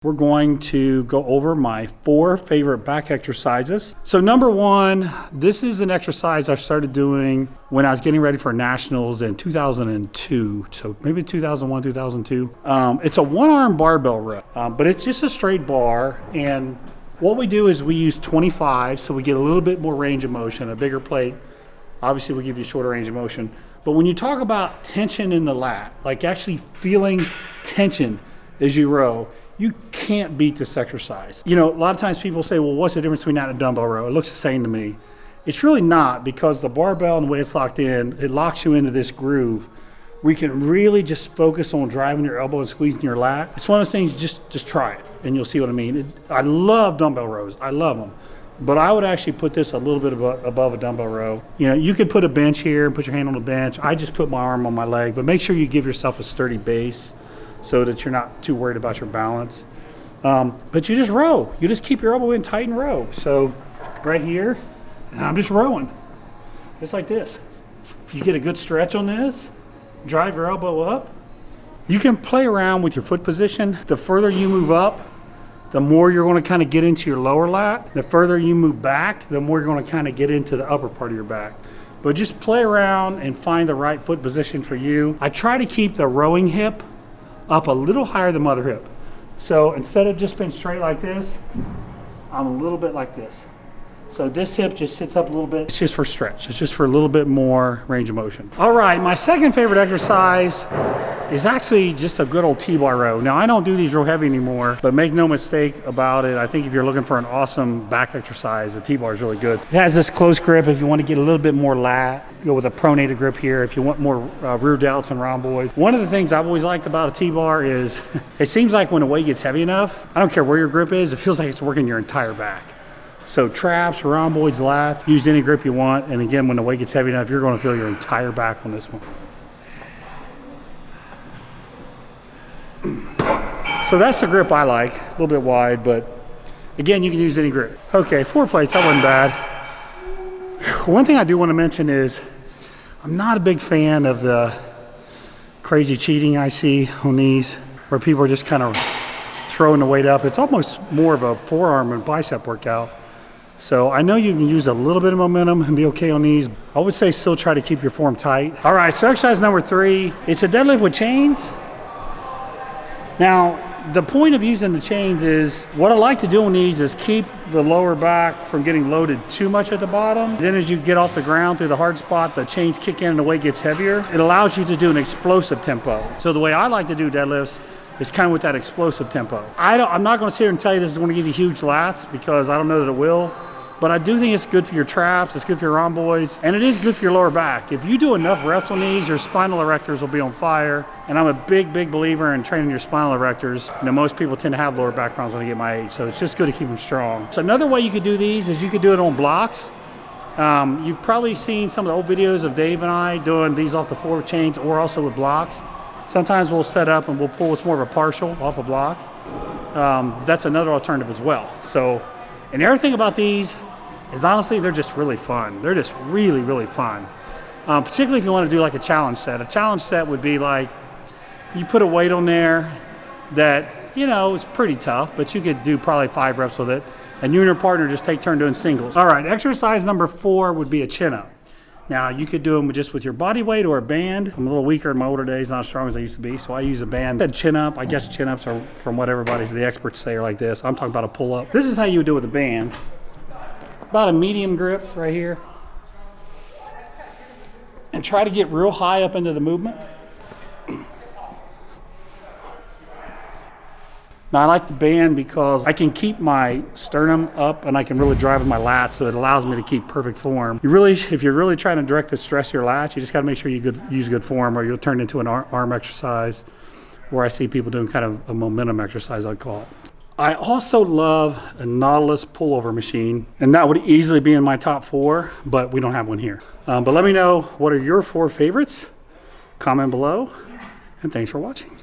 We're going to go over my 4 favorite back exercises. So number 1, this is an exercise I started doing when I was getting ready for nationals in 2002. So maybe 2001, 2002. It's a 1-arm barbell row, but it's just a straight bar. And what we do is we use 25, so we get a little bit more range of motion, a bigger plate. Obviously we give you shorter range of motion. But when you talk about tension in the lat, like actually feeling tension as you row, you can't beat this exercise. You know, a lot of times people say, well, what's the difference between that and a dumbbell row? It looks the same to me. It's really not, because the barbell and the way it's locked in, it locks you into this groove where you can really just focus on driving your elbow and squeezing your lat. It's one of those things, just try it and you'll see what I mean. I love dumbbell rows, I love them. But I would actually put this a little bit above a dumbbell row. You know, you could put a bench here and put your hand on the bench. I just put my arm on my leg, but make sure you give yourself a sturdy base so that you're not too worried about your balance. But you just row. You just keep your elbow in tight and row. So right here, and I'm just rowing. It's like this. You get a good stretch on this, drive your elbow up. You can play around with your foot position. The further you move up, the more you're going to kind of get into your lower lat. The further you move back, the more you're going to kind of get into the upper part of your back. But just play around and find the right foot position for you. I try to keep the rowing hip up a little higher than mother hip. So instead of just being straight like this, I'm a little bit like this. So this hip just sits up a little bit. It's just for stretch. It's just for a little bit more range of motion. All right, my second favorite exercise is actually just a good old T-bar row. Now, I don't do these real heavy anymore, but make no mistake about it, I think if you're looking for an awesome back exercise, the T-bar is really good. It has this close grip if you want to get a little bit more lat. Go with a pronated grip here if you want more rear delts and rhomboids. One of the things I've always liked about a T-bar is it seems like when the weight gets heavy enough, I don't care where your grip is, it feels like it's working your entire back. So traps, rhomboids, lats, use any grip you want. And again, when the weight gets heavy enough, you're going to feel your entire back on this one. So that's the grip I like, a little bit wide, but again, you can use any grip. Okay, 4 plates, that wasn't bad. One thing I do want to mention is I'm not a big fan of the crazy cheating I see on these, where people are just kind of throwing the weight up. It's almost more of a forearm and bicep workout. So I know you can use a little bit of momentum and be okay on these. I would say still try to keep your form tight. All right, so exercise number 3, it's a deadlift with chains. Now, the point of using the chains is, what I like to do on these is keep the lower back from getting loaded too much at the bottom. Then as you get off the ground through the hard spot, the chains kick in and the weight gets heavier. It allows you to do an explosive tempo. So the way I like to do deadlifts is kind of with that explosive tempo. I'm not going to sit here and tell you this is going to give you huge lats, because I don't know that it will. But I do think it's good for your traps, it's good for your rhomboids, and it is good for your lower back. If you do enough reps on these, your spinal erectors will be on fire. And I'm a big believer in training your spinal erectors. You know, most people tend to have lower back problems when they get my age, so it's just good to keep them strong. So another way you could do these is you could do it on blocks. You've probably seen some of the old videos of Dave and I doing these off the floor with chains, or also with blocks. Sometimes we'll set up and we'll pull what's more of a partial off a block. That's another alternative as well. So, and everything about these is honestly, they're just really fun. They're just really, really fun. Particularly if you want to do like a challenge set. A challenge set would be like, you put a weight on there that, you know, it's pretty tough, but you could do probably 5 reps with it. And you and your partner just take turn doing singles. All right, exercise number 4 would be a chin-up. Now, you could do them just with your body weight or a band. I'm a little weaker in my older days, not as strong as I used to be, so I use a band. That chin-up, I guess chin-ups are, from what the experts say, are like this. I'm talking about a pull-up. This is how you would do it with a band. About a medium grip right here. And try to get real high up into the movement. Now, I like the band because I can keep my sternum up and I can really drive with my lats, so it allows me to keep perfect form. If you're really trying to direct the stress of your lats, you just got to make sure you use good form, or you'll turn into an arm exercise, where I see people doing kind of a momentum exercise, I'd call it. I also love a Nautilus pullover machine, and that would easily be in my top 4, but we don't have one here. But let me know, what are your 4 favorites? Comment below, and thanks for watching.